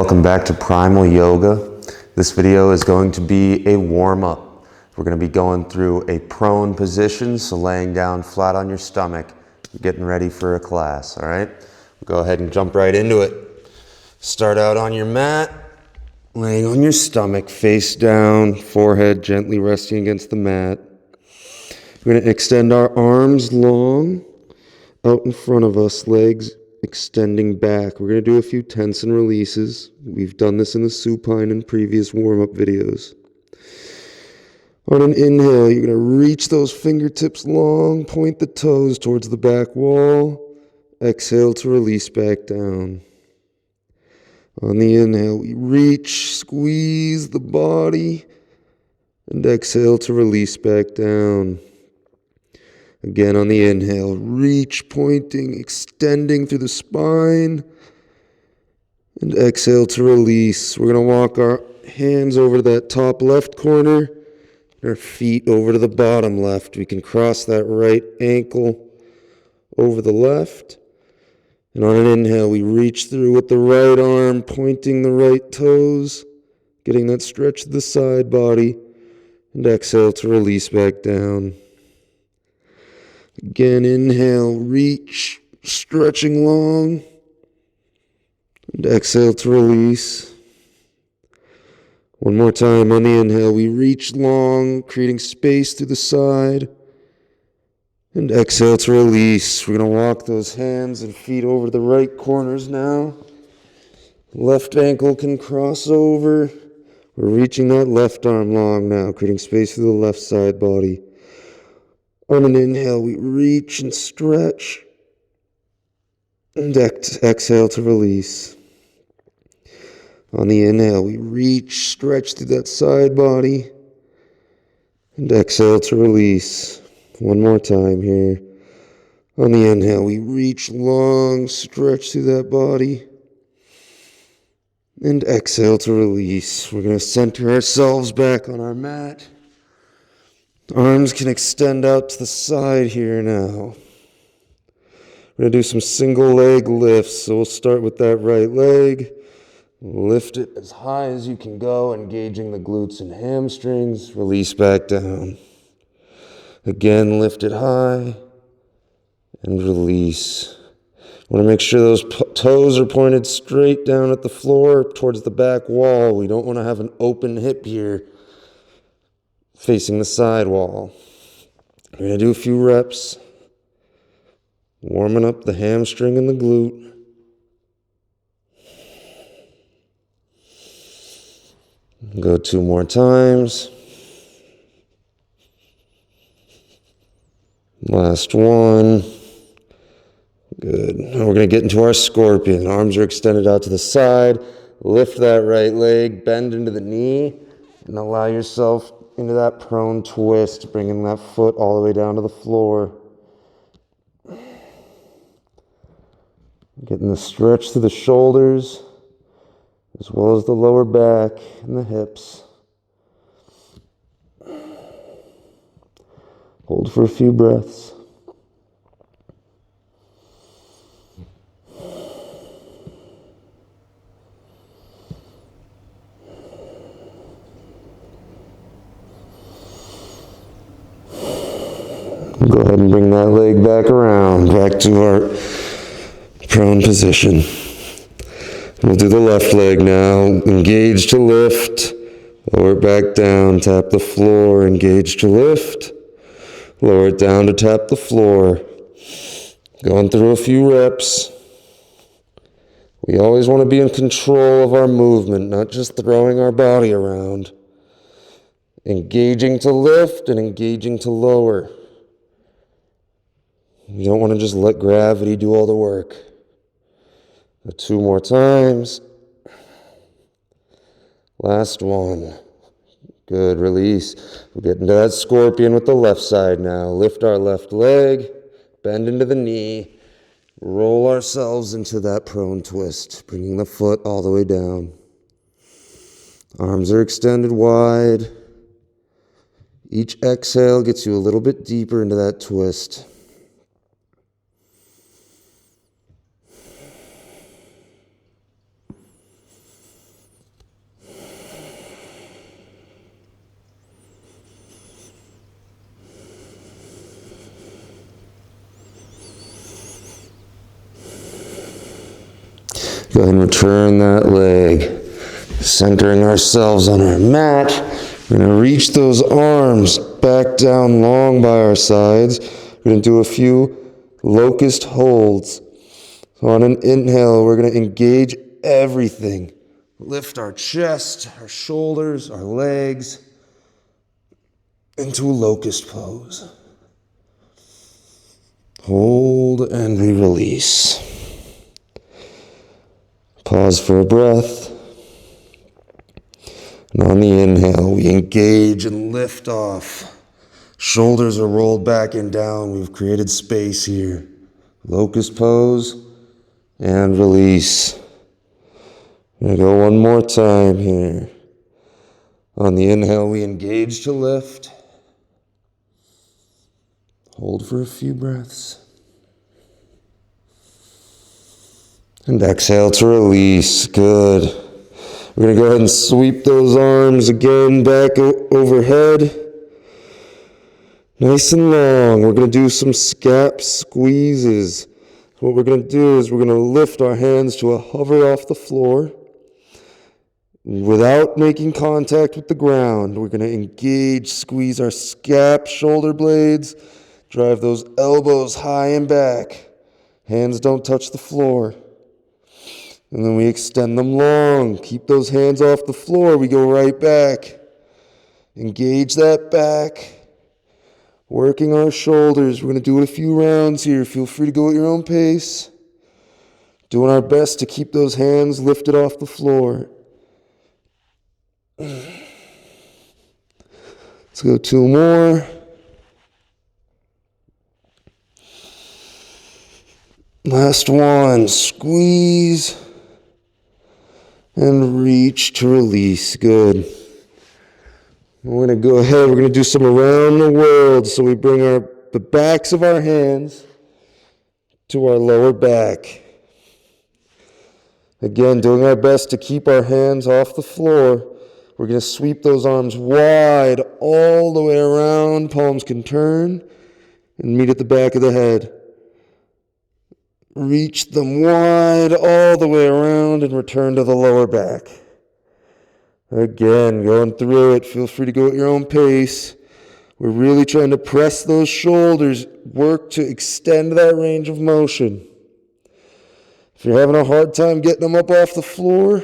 welcome back to Primal Yoga. This video is going to be a warm-up. We're going to be going through a prone position, so laying down flat on your stomach, getting ready for a class, all right? Go ahead and jump right into it. Start out on your mat, laying on your stomach, face down, forehead gently resting against the mat. We're going to extend our arms long out in front of us, legs extending back. We're going to do a few tense and releases. We've done this in the supine in previous warm-up videos. On an inhale, you're going to reach those fingertips long, point the toes towards the back wall. Exhale to release back down. On the inhale, we reach, squeeze the body, and exhale to release back down. Again, on the inhale, reach, pointing, extending through the spine, and exhale to release. We're going to walk our hands over to that top left corner, our feet over to the bottom left. We can cross that right ankle over the left. And on an inhale, we reach through with the right arm, pointing the right toes, getting that stretch to the side body, and exhale to release back down. Again, inhale, reach, stretching long, and exhale to release. One more time on the inhale, we reach long, creating space through the side, and exhale to release. We're going to walk those hands and feet over to the right corners now. Left ankle can cross over. We're reaching that left arm long now, creating space through the left side body. On an inhale, we reach and stretch, and exhale to release. On the inhale, we reach, stretch through that side body, and exhale to release. One more time here. On the inhale, we reach long, stretch through that body, and exhale to release. We're going to center ourselves back on our mat. Arms can extend out to the side here now. We're going to do some single leg lifts. So we'll start with that right leg. Lift it as high as you can go, engaging the glutes and hamstrings. Release back down. Again, lift it high and release. Want to make sure those toes are pointed straight down at the floor towards the back wall. We don't want to have an open hip here facing the side wall. We're going to do a few reps, warming up the hamstring and the glute. Go 2 more times. Last one. Good. Now we're going to get into our scorpion. Arms are extended out to the side. Lift that right leg, bend into the knee, and allow yourself into that prone twist, bringing that foot all the way down to the floor. Getting the stretch through the shoulders, as well as the lower back and the hips. Hold for a few breaths. Go ahead and bring that leg back around, back to our prone position. We'll do the left leg now. Engage to lift. Lower it back down, tap the floor. Engage to lift. Lower it down to tap the floor. Going through a few reps. We always want to be in control of our movement, not just throwing our body around. Engaging to lift and engaging to lower. You don't want to just let gravity do all the work. 2 more times. Last one. Good, release. We'll get into that scorpion with the left side now. Lift our left leg, bend into the knee, roll ourselves into that prone twist, bringing the foot all the way down. Arms are extended wide. Each exhale gets you a little bit deeper into that twist. Go ahead and return that leg. Centering ourselves on our mat. We're going to reach those arms back down long by our sides. We're going to do a few locust holds. So on an inhale, we're going to engage everything. Lift our chest, our shoulders, our legs into a locust pose. Hold and we release. Pause for a breath. And on the inhale, we engage and lift off. Shoulders are rolled back and down. We've created space here. Locust pose and release. I'm going to go one more time here. On the inhale, we engage to lift. Hold for a few breaths. And exhale to release. Good. We're going to go ahead and sweep those arms again back overhead. Nice and long. We're going to do some scap squeezes. What we're going to do is we're going to lift our hands to a hover off the floor. Without making contact with the ground, we're going to engage, squeeze our scap shoulder blades, drive those elbows high and back. Hands don't touch the floor. And then we extend them long. Keep those hands off the floor. We go right back. Engage that back. Working our shoulders. We're going to do it a few rounds here. Feel free to go at your own pace. Doing our best to keep those hands lifted off the floor. Let's go two more. Last one. Squeeze. And reach to release. Good. We're going to go ahead. We're going to do some around the world. So we bring the backs of our hands to our lower back. Again, doing our best to keep our hands off the floor. We're going to sweep those arms wide all the way around. Palms can turn and meet at the back of the head. Reach them wide all the way around and return to the lower back. Again, going through it. Feel free to go at your own pace. We're really trying to press those shoulders, work to extend that range of motion. If you're having a hard time getting them up off the floor,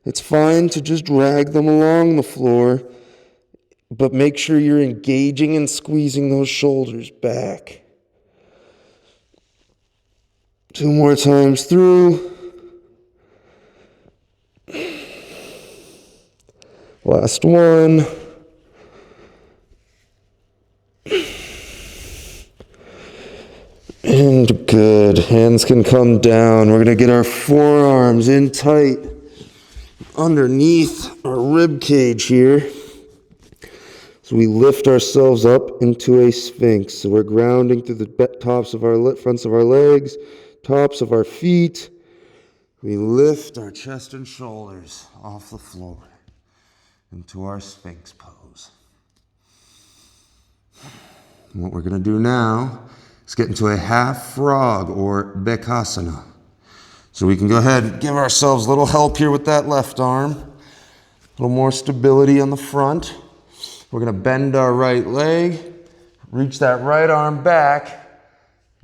it's fine to just drag them along the floor, but make sure you're engaging and squeezing those shoulders back. Two more times through. Last one. And good. Hands can come down. We're going to get our forearms in tight underneath our rib cage here. So we lift ourselves up into a sphinx. So we're grounding through the tops of our fronts of our legs, tops of our feet. We lift our chest and shoulders off the floor into our sphinx pose. And what we're going to do now is get into a half frog or bekasana. So we can go ahead and give ourselves a little help here with that left arm. A little more stability on the front. We're going to bend our right leg, reach that right arm back,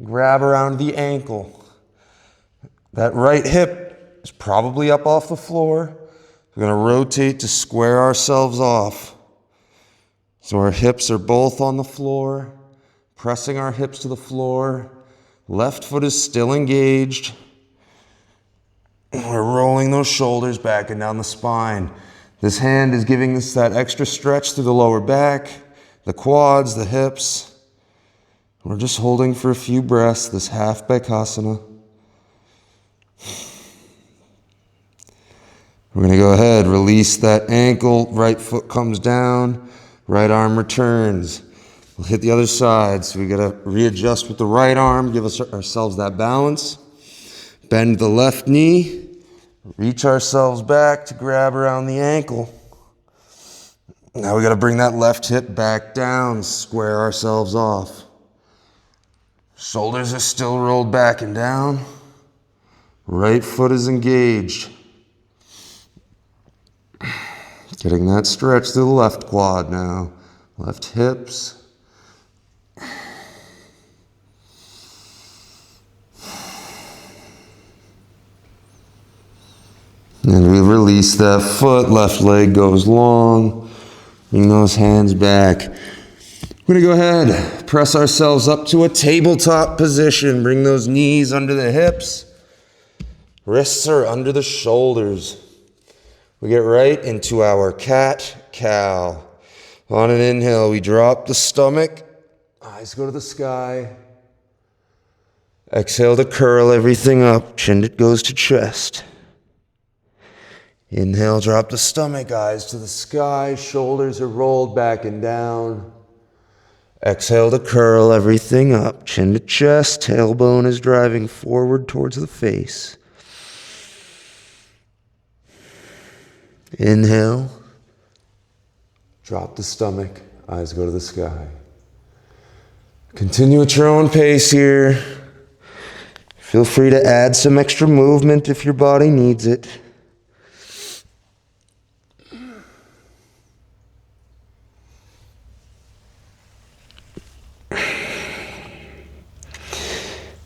grab around the ankle. That right hip is probably up off the floor. We're going to rotate to square ourselves off. So our hips are both on the floor, pressing our hips to the floor. Left foot is still engaged. We're rolling those shoulders back and down the spine. This hand is giving us that extra stretch through the lower back, the quads, the hips. We're just holding for a few breaths, this half bekasana. We're going to go ahead, release that ankle, right foot comes down, right arm returns. We'll hit the other side, so we got to readjust with the right arm, give ourselves that balance. Bend the left knee. Reach ourselves back to grab around the ankle. Now we got to bring that left hip back down, square ourselves off. Shoulders are still rolled back and down. Right foot is engaged. Getting that stretch through the left quad now. Left hips. And we release that foot. Left leg goes long. Bring those hands back. We're going to go ahead, press ourselves up to a tabletop position. Bring those knees under the hips. Wrists are under the shoulders. We get right into our cat-cow. On an inhale, we drop the stomach. Eyes go to the sky. Exhale to curl everything up. Chin goes to chest. Inhale, drop the stomach, eyes to the sky. Shoulders are rolled back and down. Exhale to curl everything up. Chin to chest. Tailbone is driving forward towards the face. Inhale. Drop the stomach. Eyes go to the sky. Continue at your own pace here. Feel free to add some extra movement if your body needs it.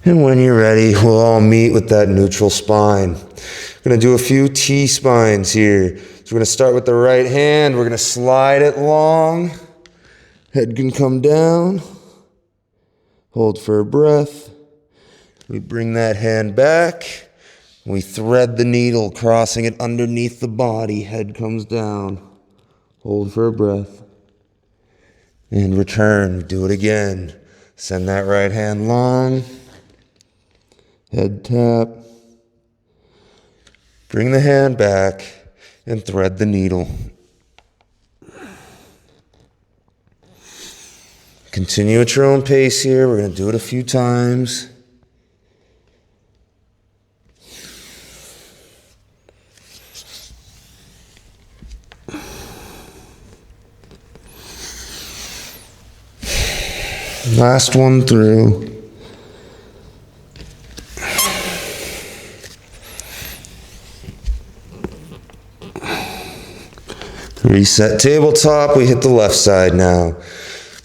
And when you're ready, we'll all meet with that neutral spine. We're going to do a few T-spines here. So we're going to start with the right hand. We're going to slide it long. Head can come down. Hold for a breath. We bring that hand back. We thread the needle, crossing it underneath the body. Head comes down. Hold for a breath. And return. Do it again. Send that right hand long. Head tap. Bring the hand back and thread the needle. Continue at your own pace here. We're going to do it a few times. Last one through. Reset tabletop. We hit the left side now.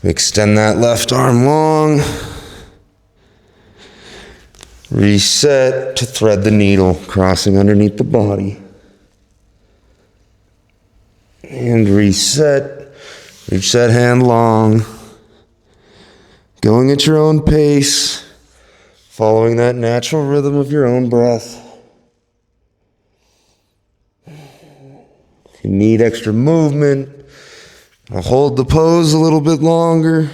We extend that left arm long. Reset to thread the needle, crossing underneath the body. And reset. Reach that hand long. Going at your own pace, following that natural rhythm of your own breath. If you need extra movement, I'll hold the pose a little bit longer.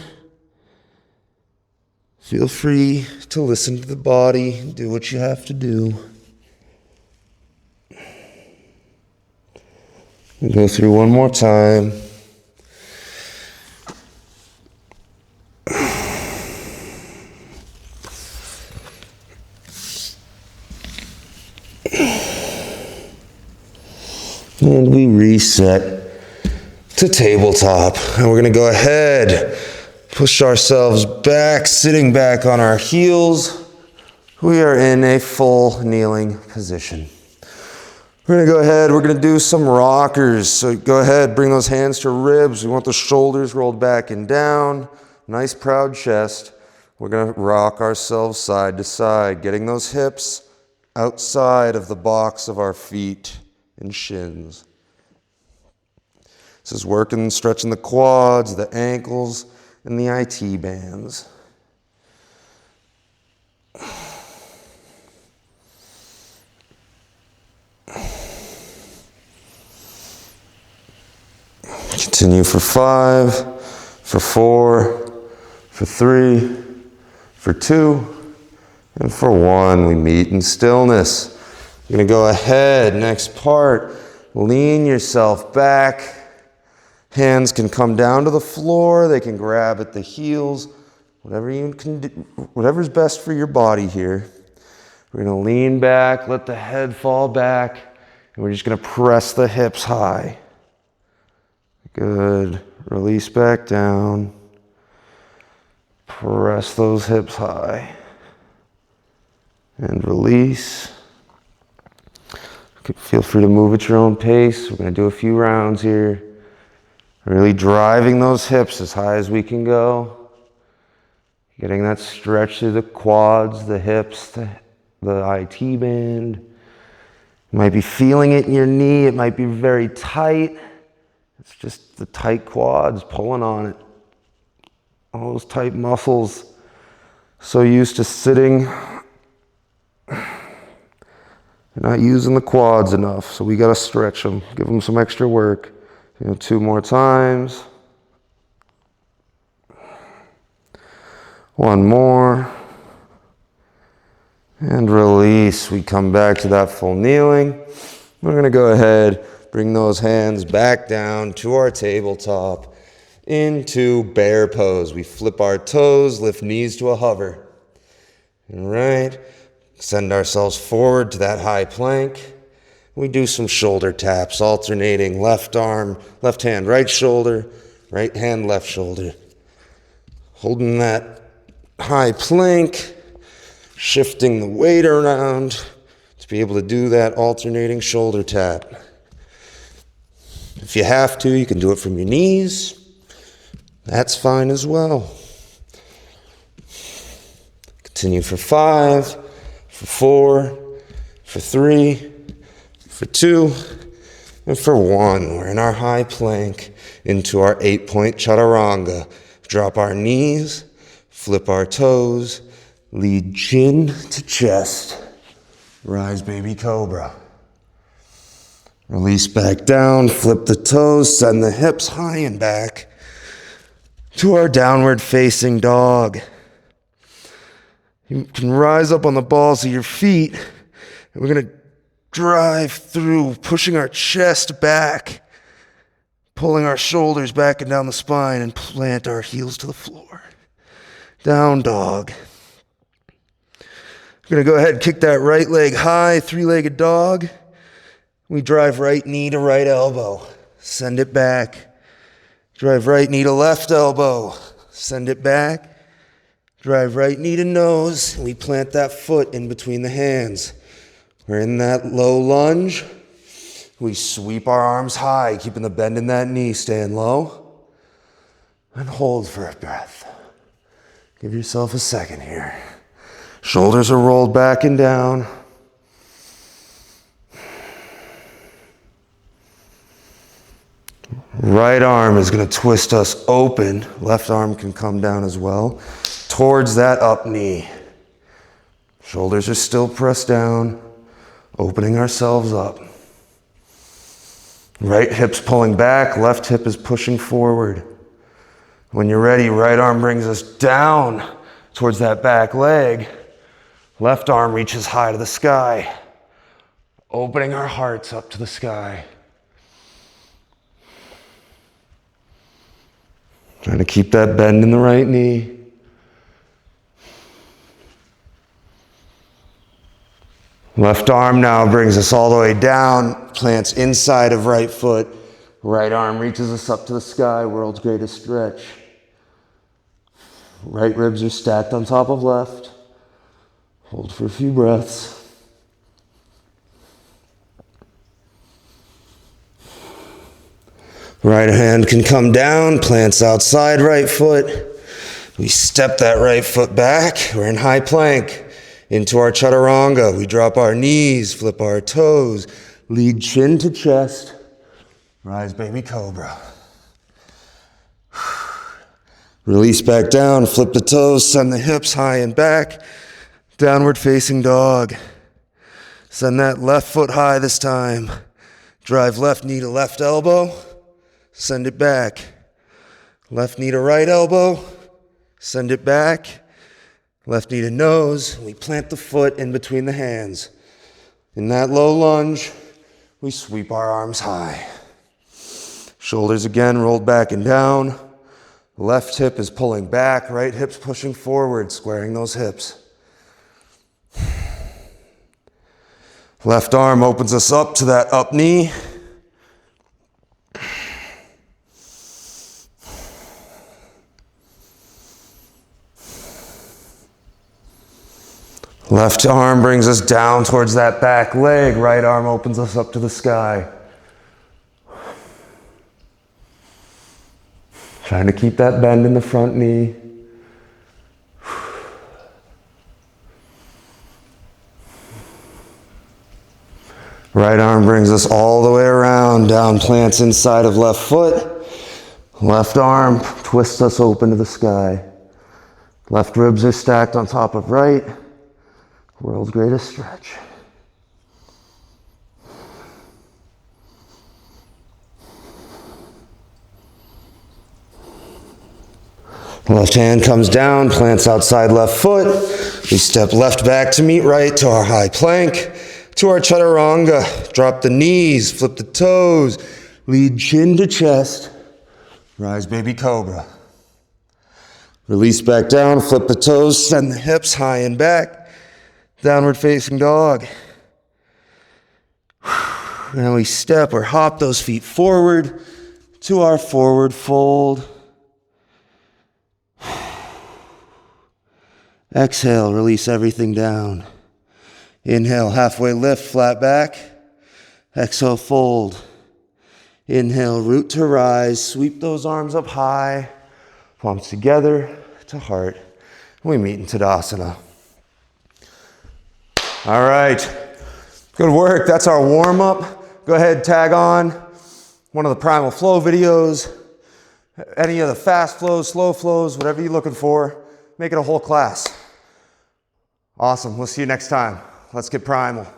Feel free to listen to the body, do what you have to do. We'll go through one more time. And we reset to tabletop. And we're going to go ahead, push ourselves back, sitting back on our heels. We are in a full kneeling position. We're going to go ahead, we're going to do some rockers. So go ahead, bring those hands to ribs. We want the shoulders rolled back and down. Nice proud chest. We're going to rock ourselves side to side, getting those hips outside of the box of our feet and shins. This is working, stretching the quads, the ankles, and the IT bands. Continue for 5, for 4, for 3, for 2, and for 1. We meet in stillness. You're going to go ahead, next part, lean yourself back. Hands can come down to the floor. They can grab at the heels. Whatever you can do, whatever's best for your body here. We're going to lean back, let the head fall back, and we're just going to press the hips high. Good. Release back down. Press those hips high. And release. Feel free to move at your own pace. We're going to do a few rounds here. Really driving those hips as high as we can go. Getting that stretch through the quads, the hips, the IT band. You might be feeling it in your knee. It might be very tight. It's just the tight quads pulling on it. All those tight muscles. So used to sitting. You're not using the quads enough, so we got to stretch them. Give them some extra work. 2 more times. 1 more. And release. We come back to that full kneeling. We're going to go ahead, bring those hands back down to our tabletop into bear pose. We flip our toes, lift knees to a hover. All right. Send ourselves forward to that high plank. We do some shoulder taps, alternating left arm, left hand, right shoulder, right hand, left shoulder. Holding that high plank, shifting the weight around to be able to do that alternating shoulder tap. If you have to, you can do it from your knees. That's fine as well. Continue for 5. For 4, for 3, for 2, and for 1. We're in our high plank into our 8-point chaturanga. Drop our knees, flip our toes, lead chin to chest. Rise, baby cobra. Release back down, flip the toes, send the hips high and back to our downward facing dog. You can rise up on the balls of your feet, and we're going to drive through, pushing our chest back, pulling our shoulders back and down the spine, and plant our heels to the floor. Down dog. We're going to go ahead and kick that right leg high, 3-legged dog. We drive right knee to right elbow, send it back. Drive right knee to left elbow, send it back. Drive right knee to nose, and we plant that foot in between the hands. We're in that low lunge. We sweep our arms high, keeping the bend in that knee, staying low. And hold for a breath. Give yourself a second here. Shoulders are rolled back and down. Right arm is going to twist us open. Left arm can come down as well. Towards that up knee. Shoulders are still pressed down, opening ourselves up. Right hip's pulling back, left hip is pushing forward. When you're ready, right arm brings us down towards that back leg. Left arm reaches high to the sky, opening our hearts up to the sky. Trying to keep that bend in the right knee. Left arm now brings us all the way down, plants inside of right foot. Right arm reaches us up to the sky, world's greatest stretch. Right ribs are stacked on top of left. Hold for a few breaths. Right hand can come down, plants outside right foot. We step that right foot back. We're in high plank. Into our chaturanga, we drop our knees, flip our toes, lead chin to chest, rise baby cobra. Release back down, flip the toes, send the hips high and back, downward facing dog. Send that left foot high this time. Drive left knee to left elbow, send it back. Left knee to right elbow, send it back. Left knee to nose, we plant the foot in between the hands. In that low lunge, we sweep our arms high. Shoulders again rolled back and down. Left hip is pulling back, right hip's pushing forward, squaring those hips. Left arm opens us up to that up knee. Left arm brings us down towards that back leg. Right arm opens us up to the sky. Trying to keep that bend in the front knee. Right arm brings us all the way around, down plants inside of left foot. Left arm twists us open to the sky. Left ribs are stacked on top of right. World's greatest stretch. Left hand comes down, plants outside left foot. We step left back to meet right to our high plank. To our chaturanga, drop the knees, flip the toes, lead chin to chest, rise baby cobra. Release back down, flip the toes, send the hips high and back, downward facing dog. Now we step or hop those feet forward to our forward fold. Exhale, release everything down. Inhale, halfway lift, flat back. Exhale, fold. Inhale, root to rise. Sweep those arms up high. Palms together to heart. We meet in Tadasana. All right. Good work. That's our warm-up. Go ahead, tag on one of the Primal Flow videos. Any of the fast flows, slow flows, whatever you're looking for. Make it a whole class. Awesome. We'll see you next time. Let's get primal.